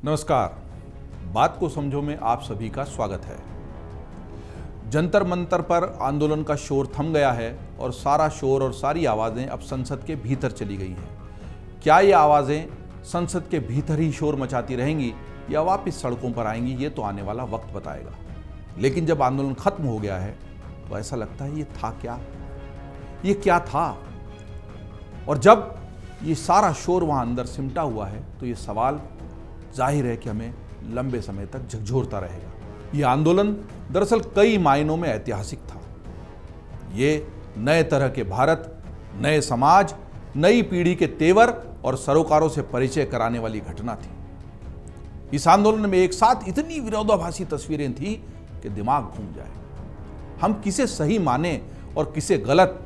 नमस्कार। बात को समझो में आप सभी का स्वागत है। जंतर मंतर पर आंदोलन का शोर थम गया है और सारा शोर और सारी आवाज़ें अब संसद के भीतर चली गई हैं। क्या ये आवाज़ें संसद के भीतर ही शोर मचाती रहेंगी या वापस सड़कों पर आएंगी, ये तो आने वाला वक्त बताएगा। लेकिन जब आंदोलन खत्म हो गया है तो ऐसा लगता है ये था क्या, ये क्या था। और जब ये सारा शोर वहाँ अंदर सिमटा हुआ है तो ये सवाल जाहिर है कि हमें लंबे समय तक झकझोरता रहेगा। ये आंदोलन दरअसल कई मायनों में ऐतिहासिक था। ये नए तरह के भारत, नए समाज, नई पीढ़ी के तेवर और सरोकारों से परिचय कराने वाली घटना थी। इस आंदोलन में एक साथ इतनी विरोधाभासी तस्वीरें थी कि दिमाग घूम जाए। हम किसे सही माने और किसे गलत,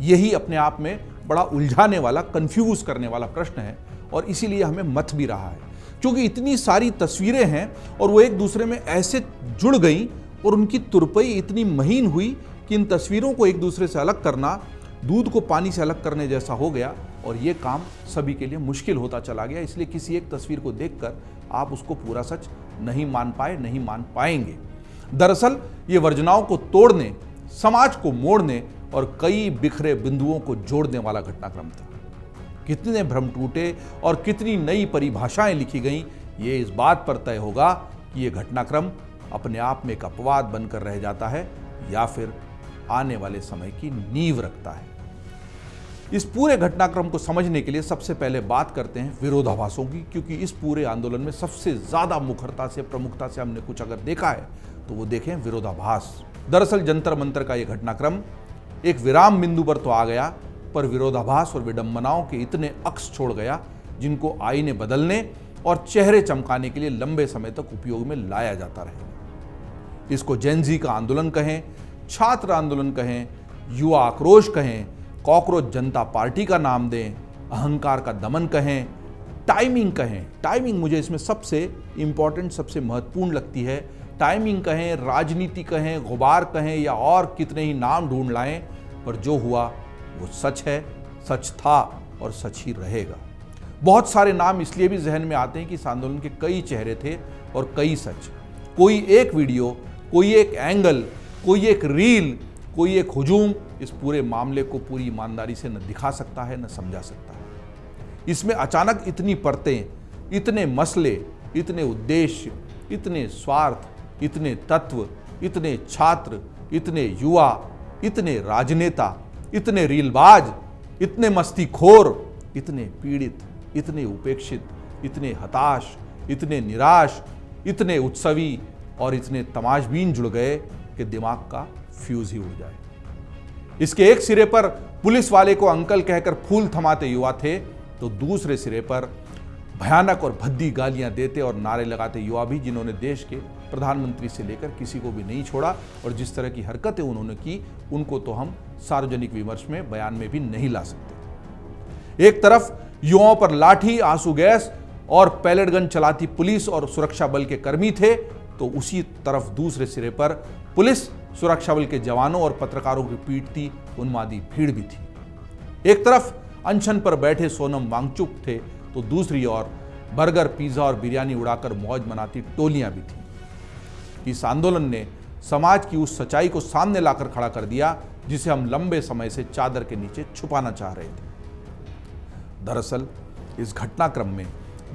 यही अपने आप में बड़ा उलझाने वाला, कंफ्यूज करने वाला प्रश्न है। और इसीलिए हमें मथ भी रहा है, क्योंकि इतनी सारी तस्वीरें हैं और वो एक दूसरे में ऐसे जुड़ गई और उनकी तुरपई इतनी महीन हुई कि इन तस्वीरों को एक दूसरे से अलग करना दूध को पानी से अलग करने जैसा हो गया। और ये काम सभी के लिए मुश्किल होता चला गया। इसलिए किसी एक तस्वीर को देखकर आप उसको पूरा सच नहीं मान पाए, नहीं मान पाएंगे। दरअसल ये वर्जनाओं को तोड़ने, समाज को मोड़ने और कई बिखरे बिंदुओं को जोड़ने वाला घटनाक्रम था। कितने भ्रम टूटे और कितनी नई परिभाषाएं लिखी गईं, ये इस बात पर तय होगा कि ये घटनाक्रम अपने आप में एक अपवाद बनकर रह जाता है या फिर आने वाले समय की नींव रखता है। इस पूरे घटनाक्रम को समझने के लिए सबसे पहले बात करते हैं विरोधाभासों की, क्योंकि इस पूरे आंदोलन में सबसे ज्यादा मुखरता से, प्रमुखता से हमने कुछ अगर देखा है तो वो देखें विरोधाभास। दरअसल जंतर मंतर का यह घटनाक्रम एक विराम बिंदु पर तो आ गया, पर विरोधाभास और विडंबनाओं के इतने अक्स छोड़ गया जिनको आईने बदलने और चेहरे चमकाने के लिए लंबे समय तक उपयोग में लाया जाता रहेगा। इसको जेनजी का आंदोलन कहें, छात्र आंदोलन कहें, युवा आक्रोश कहें, कॉकरोच जनता पार्टी का नाम दें, अहंकार का दमन कहें, टाइमिंग कहें। टाइमिंग मुझे इसमें सबसे इंपॉर्टेंट, सबसे महत्वपूर्ण लगती है। टाइमिंग कहें, राजनीति कहें, गुबार कहें या और कितने ही नाम ढूंढ लाएं, पर जो हुआ वो सच है, सच था और सच ही रहेगा। बहुत सारे नाम इसलिए भी जहन में आते हैं कि इस आंदोलन के कई चेहरे थे और कई सच। कोई एक वीडियो, कोई एक एंगल, कोई एक रील, कोई एक हुजूम इस पूरे मामले को पूरी ईमानदारी से न दिखा सकता है, न समझा सकता है। इसमें अचानक इतनी परतें, इतने मसले, इतने उद्देश्य, इतने स्वार्थ, इतने तत्व, इतने छात्र, इतने युवा, इतने राजनेता, इतने रीलबाज, इतने मस्तीखोर, इतने पीड़ित, इतने उपेक्षित, इतने हताश, इतने निराश, इतने उत्सवी और इतने तमाशबीन जुड़ गए कि दिमाग का फ्यूज ही उड़ जाए। इसके एक सिरे पर पुलिस वाले को अंकल कहकर फूल थमाते युवा थे, तो दूसरे सिरे पर भयानक और भद्दी गालियां देते और नारे लगाते युवा भी, जिन्होंने देश के प्रधानमंत्री से लेकर किसी को भी नहीं छोड़ा। और जिस तरह की हरकतें उन्होंने की, उनको तो हम सार्वजनिक विमर्श में, बयान में भी नहीं ला सकते। एक तरफ युवाओं पर लाठी, आंसू गैस और पैलेट गन चलाती पुलिस और सुरक्षा बल के कर्मी थे, तो उसी तरफ दूसरे सिरे पर पुलिस, सुरक्षा बल के जवानों और पत्रकारों की पीटती उन्मादी भीड़ भी थी। एक तरफ अनशन पर बैठे सोनम वांगचुक थे, तो दूसरी ओर बर्गर, पिज्जा और बिरयानी उड़ाकर मौज मनाती टोलियां भी थीं। इस आंदोलन ने समाज की उस सच्चाई को सामने लाकर खड़ा कर दिया जिसे हम लंबे समय से चादर के नीचे छुपाना चाह रहे थे। दरअसल इस घटनाक्रम में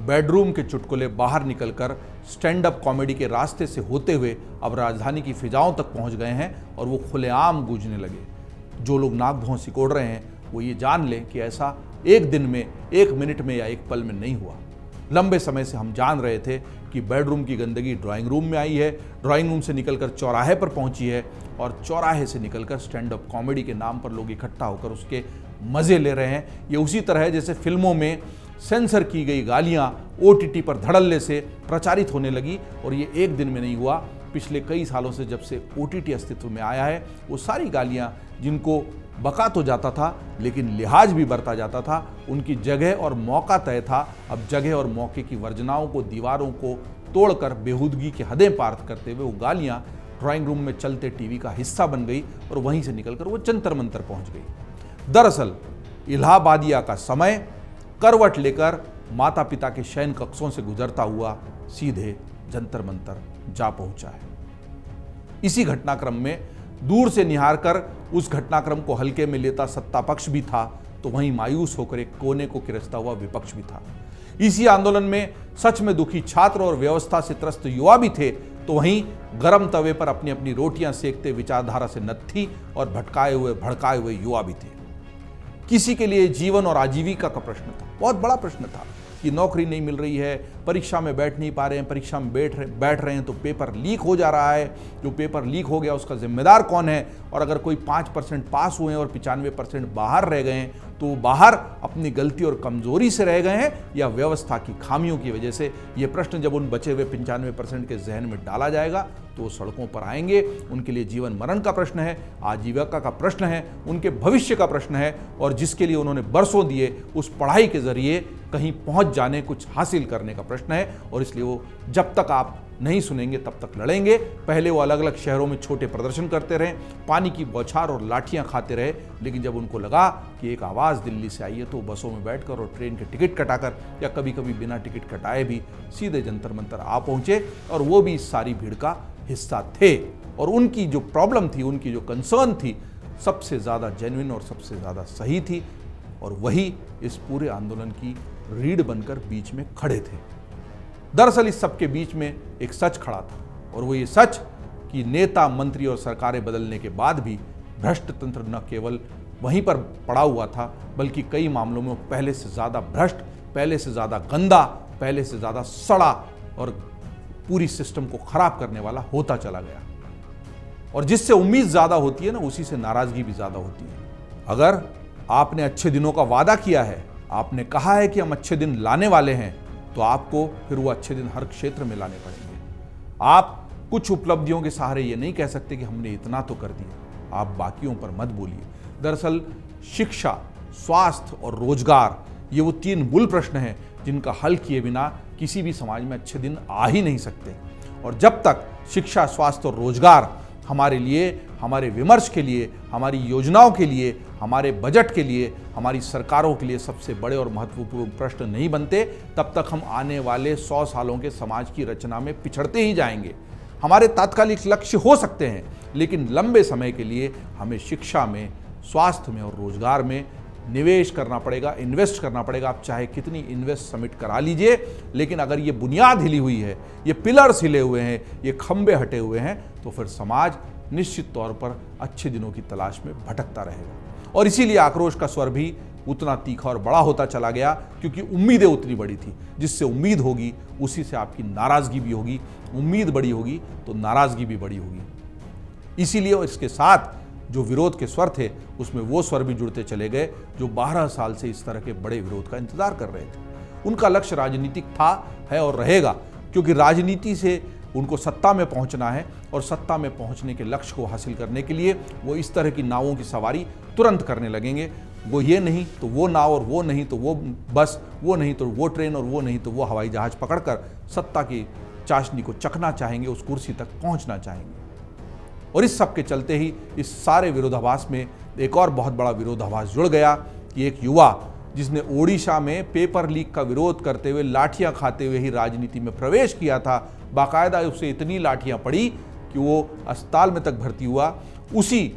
बेडरूम के चुटकुले बाहर निकलकर स्टैंड अप कॉमेडी के रास्ते से होते हुए अब राजधानी की फिजाओं तक पहुंच गए हैं और वो खुलेआम गूंजने लगे। जो लोग नाक भौं सिकोड़ रहे हैं वो ये जान लें कि ऐसा एक दिन में, एक मिनट में या एक पल में नहीं हुआ। लंबे समय से हम जान रहे थे कि बेडरूम की गंदगी ड्राइंग रूम में आई है, ड्राइंग रूम से निकलकर चौराहे पर पहुंची है और चौराहे से निकलकर स्टैंड अप कॉमेडी के नाम पर लोग इकट्ठा होकर उसके मज़े ले रहे हैं। ये उसी तरह है जैसे फिल्मों में सेंसर की गई गालियां OTT पर धड़ल्ले से प्रचारित होने लगी। और ये एक दिन में नहीं हुआ। पिछले कई सालों से जब से OTT अस्तित्व में आया है, वो सारी गालियां जिनको बका तो जाता था लेकिन लिहाज भी बरता जाता था, उनकी जगह और मौका तय था। अब जगह और मौके की वर्जनाओं को, दीवारों को तोड़कर बेहूदगी की हदें पार करते हुए वो गालियां ड्राइंग रूम में चलते टीवी का हिस्सा बन गई और वहीं से निकलकर वो जंतर मंतर पहुंच गई। दरअसल इलाहाबादिया का समय करवट लेकर माता पिता के शयन कक्षों से गुजरता हुआ सीधे जंतर मंतर जा पहुंचा है। इसी घटनाक्रम में दूर से निहार कर उस घटनाक्रम को हल्के में लेता सत्ता पक्ष भी था, तो वहीं मायूस होकर एक कोने को किरसता हुआ विपक्ष भी था। इसी आंदोलन में सच में दुखी छात्र और व्यवस्था से त्रस्त युवा भी थे, तो वहीं गरम तवे पर अपनी अपनी रोटियां सेकते विचारधारा से नत्थी और भड़काए हुए युवा भी थे। किसी के लिए जीवन और आजीविका का प्रश्न था, बहुत बड़ा प्रश्न था कि नौकरी नहीं मिल रही है, परीक्षा में बैठ नहीं पा रहे हैं, परीक्षा में बैठ रहे हैं तो पेपर लीक हो जा रहा है, जो पेपर लीक हो गया उसका जिम्मेदार कौन है, और अगर कोई 5% पास हुए हैं और 95% बाहर रह गए हैं तो वो बाहर अपनी गलती और कमजोरी से रह गए हैं या व्यवस्था की खामियों की वजह से। ये प्रश्न जब उन बचे हुए 95% के जहन में डाला जाएगा तो वो सड़कों पर आएंगे। उनके लिए जीवन मरण का प्रश्न है, आजीविका का प्रश्न है, उनके भविष्य का प्रश्न है, और जिसके लिए उन्होंने बरसों दिए उस पढ़ाई के जरिए कहीं पहुंच जाने, कुछ हासिल करने का प्रश्न है। और इसलिए वो जब तक आप नहीं सुनेंगे तब तक लड़ेंगे। पहले वो अलग अलग शहरों में छोटे प्रदर्शन करते रहे, पानी की बौछार और लाठियां खाते रहे, लेकिन जब उनको लगा कि एक आवाज़ दिल्ली से आई है तो बसों में बैठकर और ट्रेन के टिकट कटाकर या कभी कभी बिना टिकट कटाए भी सीधे जंतर मंतर आ पहुंचे, और वो भी इस सारी भीड़ का हिस्सा थे। और उनकी जो प्रॉब्लम थी, उनकी जो कंसर्न थी, सबसे ज़्यादा जेन्युइन और सबसे ज़्यादा सही थी, और वही इस पूरे आंदोलन की रीढ़ बनकर बीच में खड़े थे। दरअसल इस सबके बीच में एक सच खड़ा था, और वो ये सच कि नेता, मंत्री और सरकारें बदलने के बाद भी भ्रष्ट तंत्र न केवल वहीं पर पड़ा हुआ था, बल्कि कई मामलों में पहले से ज़्यादा भ्रष्ट, पहले से ज़्यादा गंदा, पहले से ज़्यादा सड़ा और पूरी सिस्टम को खराब करने वाला होता चला गया। और जिससे उम्मीद ज़्यादा होती है ना, उसी से नाराज़गी भी ज़्यादा होती है। अगर आपने अच्छे दिनों का वादा किया है, आपने कहा है कि हम अच्छे दिन लाने वाले हैं, तो आपको फिर वो अच्छे दिन हर क्षेत्र में लाने पड़ेंगे। आप कुछ उपलब्धियों के सहारे ये नहीं कह सकते कि हमने इतना तो कर दिया, आप बाकियों पर मत बोलिए। दरअसल शिक्षा, स्वास्थ्य और रोजगार, ये वो 3 मूल प्रश्न हैं जिनका हल किए बिना किसी भी समाज में अच्छे दिन आ ही नहीं सकते। और जब तक शिक्षा, स्वास्थ्य और रोजगार हमारे लिए, हमारे विमर्श के लिए, हमारी योजनाओं के लिए, हमारे बजट के लिए, हमारी सरकारों के लिए सबसे बड़े और महत्वपूर्ण प्रश्न नहीं बनते, तब तक हम आने वाले 100 सालों के समाज की रचना में पिछड़ते ही जाएंगे। हमारे तात्कालिक लक्ष्य हो सकते हैं, लेकिन लंबे समय के लिए हमें शिक्षा में, स्वास्थ्य में और रोजगार में निवेश करना पड़ेगा, इन्वेस्ट करना पड़ेगा। आप चाहे कितनी इन्वेस्ट समिट करा लीजिए, लेकिन अगर ये बुनियाद हिली हुई है, ये पिलर्स हिले हुए हैं, ये खंबे हटे हुए हैं, तो फिर समाज निश्चित तौर पर अच्छे दिनों की तलाश में भटकता रहेगा। और इसीलिए आक्रोश का स्वर भी उतना तीखा और बड़ा होता चला गया, क्योंकि उम्मीदें उतनी बड़ी थी। जिससे उम्मीद होगी उसी से आपकी नाराज़गी भी होगी, उम्मीद बड़ी होगी तो नाराज़गी भी बड़ी होगी। इसीलिए और इसके साथ जो विरोध के स्वर थे, उसमें वो स्वर भी जुड़ते चले गए जो 12 साल से इस तरह के बड़े विरोध का इंतजार कर रहे थे। उनका लक्ष्य राजनीतिक था, है और रहेगा, क्योंकि राजनीति से उनको सत्ता में पहुंचना है, और सत्ता में पहुंचने के लक्ष्य को हासिल करने के लिए वो इस तरह की नावों की सवारी तुरंत करने लगेंगे। वो ये नहीं तो वो नाव, और वो नहीं तो वो बस, वो नहीं तो वो ट्रेन, और वो नहीं तो वो हवाई जहाज पकड़कर सत्ता की चाशनी को चखना चाहेंगे, उस कुर्सी तक पहुंचना चाहेंगे। और इस सब के चलते ही इस सारे विरोधाभास में एक और बहुत बड़ा विरोधाभास जुड़ गया कि एक युवा जिसने ओडिशा में पेपर लीक का विरोध करते हुए, लाठियां खाते हुए ही राजनीति में प्रवेश किया था, बाकायदा उसे इतनी लाठियां पड़ी कि वो अस्पताल में तक भर्ती हुआ, उसी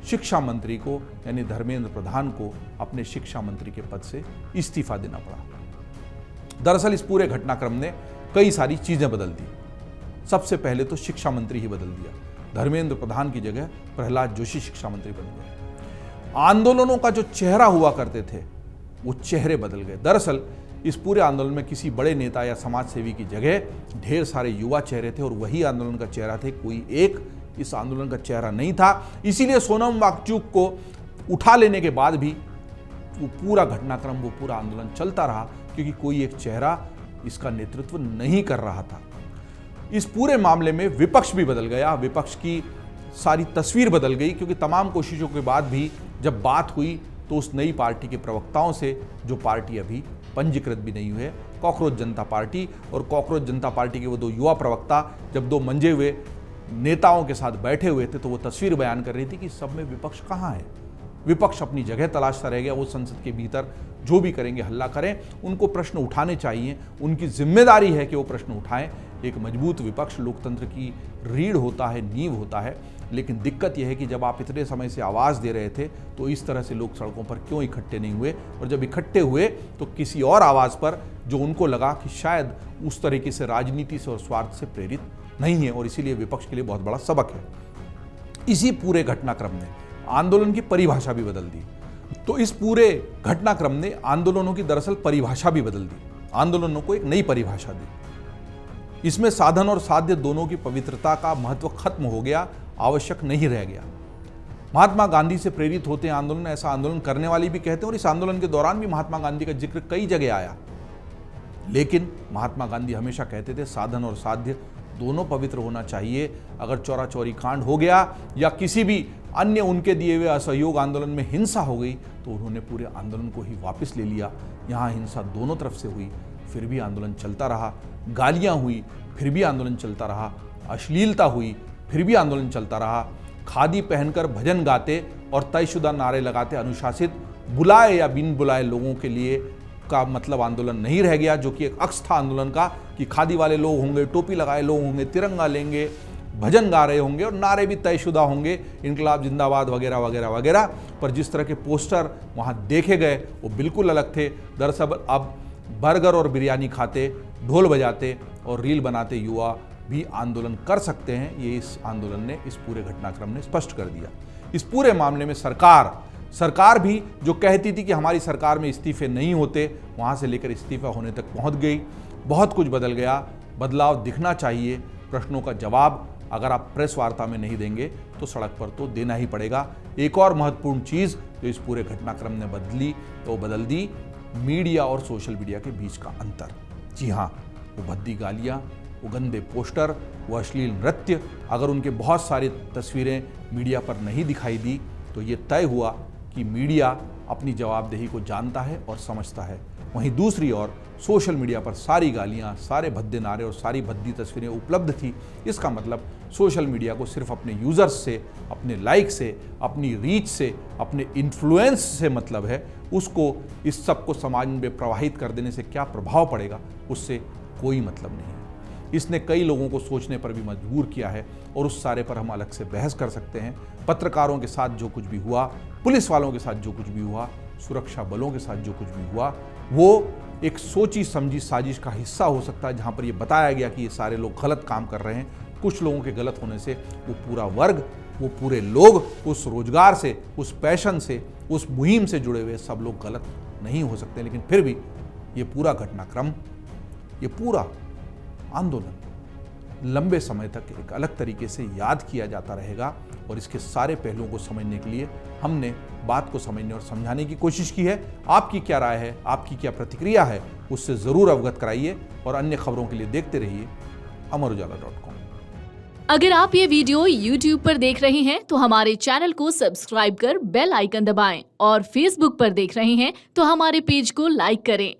शिक्षा मंत्री को यानी धर्मेंद्र प्रधान को अपने शिक्षा मंत्री के पद से इस्तीफा देना पड़ा। दरअसल इस पूरे घटनाक्रम ने कई सारी चीजें बदल दी। सबसे पहले तो शिक्षा मंत्री ही बदल दिया। धर्मेंद्र प्रधान की जगह प्रहलाद जोशी शिक्षा मंत्री बन गए। आंदोलनों का जो चेहरा हुआ करते थे, वो चेहरे बदल गए। दरअसल इस पूरे आंदोलन में किसी बड़े नेता या समाज सेवी की जगह ढेर सारे युवा चेहरे थे, और वही आंदोलन का चेहरा थे। कोई एक इस आंदोलन का चेहरा नहीं था। इसीलिए सोनम वांगचुक को उठा लेने के बाद भी वो पूरा घटनाक्रम, वो पूरा आंदोलन चलता रहा, क्योंकि कोई एक चेहरा इसका नेतृत्व नहीं कर रहा था। इस पूरे मामले में विपक्ष भी बदल गया, विपक्ष की सारी तस्वीर बदल गई, क्योंकि तमाम कोशिशों के बाद भी जब बात हुई तो उस नई पार्टी के प्रवक्ताओं से, जो पार्टी अभी पंजीकृत भी नहीं हुई है, कॉकरोच जनता पार्टी, और कॉकरोच जनता पार्टी के वो 2 युवा प्रवक्ता जब 2 मंजे हुए नेताओं के साथ बैठे हुए थे, तो वो तस्वीर बयान कर रही थी कि सब में विपक्ष कहाँ है। विपक्ष अपनी जगह तलाशता रह गया। वो संसद के भीतर जो भी करेंगे हल्ला करें, उनको प्रश्न उठाने चाहिए, उनकी जिम्मेदारी है कि वो प्रश्न उठाएं। एक मजबूत विपक्ष लोकतंत्र की रीढ़ होता है, नींव होता है। लेकिन दिक्कत यह है कि जब आप इतने समय से आवाज़ दे रहे थे तो इस तरह से लोग सड़कों पर क्यों इकट्ठे नहीं हुए, और जब इकट्ठे हुए तो किसी और आवाज़ पर जो उनको लगा कि शायद उस तरीके से राजनीति से और स्वार्थ से प्रेरित नहीं है, और इसीलिए विपक्ष के लिए बहुत बड़ा सबक है। इसी पूरे घटनाक्रम ने आंदोलन की परिभाषा भी बदल दी। तो इस पूरे घटनाक्रम ने आंदोलनों की दरअसल परिभाषा भी बदल दी, आंदोलनों को एक नई परिभाषा दी। इसमें साधन और साध्य दोनों की पवित्रता का महत्व खत्म हो गया, आवश्यक नहीं रह गया। महात्मा गांधी से प्रेरित होते हैं आंदोलन, ऐसा आंदोलन करने वाले भी कहते हैं, और इस आंदोलन के दौरान भी महात्मा गांधी का जिक्र कई जगह आया। लेकिन महात्मा गांधी हमेशा कहते थे साधन और साध्य दोनों पवित्र होना चाहिए। अगर चौरा चौरी कांड हो गया या किसी भी अन्य उनके दिए हुए असहयोग आंदोलन में हिंसा हो गई तो उन्होंने पूरे आंदोलन को ही वापस ले लिया। यहाँ हिंसा दोनों तरफ से हुई, फिर भी आंदोलन चलता रहा। गालियाँ हुई, फिर भी आंदोलन चलता रहा। अश्लीलता हुई, फिर भी आंदोलन चलता रहा। खादी पहनकर भजन गाते और तयशुदा नारे लगाते अनुशासित बुलाए या बिन बुलाए लोगों के लिए का मतलब आंदोलन नहीं रह गया, जो कि एक अक्स था आंदोलन का कि खादी वाले लोग होंगे, टोपी लगाए लोग होंगे, तिरंगा लेंगे, भजन गा रहे होंगे और नारे भी तयशुदा होंगे, इनकलाब जिंदाबाद वगैरह वगैरह वगैरह। पर जिस तरह के पोस्टर वहाँ देखे गए वो बिल्कुल अलग थे। दरअसल अब बर्गर और बिरयानी खाते, ढोल बजाते और रील बनाते युवा भी आंदोलन कर सकते हैं। ये इस आंदोलन ने, इस पूरे घटनाक्रम ने स्पष्ट कर दिया। इस पूरे मामले में सरकार भी जो कहती थी कि हमारी सरकार में इस्तीफे नहीं होते, वहाँ से लेकर इस्तीफा होने तक पहुँच गई। बहुत कुछ बदल गया, बदलाव दिखना चाहिए। प्रश्नों का जवाब अगर आप प्रेस वार्ता में नहीं देंगे तो सड़क पर तो देना ही पड़ेगा। एक और महत्वपूर्ण चीज़ जो इस पूरे घटनाक्रम ने बदली तो बदल दी मीडिया और सोशल मीडिया के बीच का अंतर। जी हाँ, वो भद्दी गालियाँ, वो गंदे पोस्टर, वो अश्लील नृत्य, अगर उनके बहुत सारी तस्वीरें मीडिया पर नहीं दिखाई दी तो ये तय हुआ कि मीडिया अपनी जवाबदेही को जानता है और समझता है। वहीं दूसरी ओर सोशल मीडिया पर सारी गालियाँ, सारे भद्दे नारे और सारी भद्दी तस्वीरें उपलब्ध थी। इसका मतलब सोशल मीडिया को सिर्फ अपने यूज़र्स से, अपने लाइक से, अपनी रीच से, अपने इन्फ्लुएंस से मतलब है। उसको इस सब को समाज में प्रवाहित कर देने से क्या प्रभाव पड़ेगा, उससे कोई मतलब नहीं है। इसने कई लोगों को सोचने पर भी मजबूर किया है और उस सारे पर हम अलग से बहस कर सकते हैं। पत्रकारों के साथ जो कुछ भी हुआ, पुलिस वालों के साथ जो कुछ भी हुआ, सुरक्षा बलों के साथ जो कुछ भी हुआ, वो एक सोची समझी साजिश का हिस्सा हो सकता है, जहाँ पर ये बताया गया कि ये सारे लोग गलत काम कर रहे हैं। कुछ लोगों के गलत होने से वो पूरा वर्ग, वो पूरे लोग उस रोजगार से, उस पैशन से, उस मुहिम से जुड़े हुए सब लोग गलत नहीं हो सकते। लेकिन फिर भी ये पूरा घटनाक्रम, ये पूरा आंदोलन लंबे समय तक एक अलग तरीके से याद किया जाता रहेगा। और इसके सारे पहलुओं को समझने के लिए हमने बात को समझने और समझाने की कोशिश की है। आपकी क्या राय है, आपकी क्या प्रतिक्रिया है, उससे ज़रूर अवगत कराइए और अन्य खबरों के लिए देखते रहिए amarujala.com। अगर आप ये वीडियो YouTube पर देख रहे हैं तो हमारे चैनल को सब्सक्राइब कर बेल आइकन दबाएं, और Facebook पर देख रहे हैं तो हमारे पेज को लाइक करें।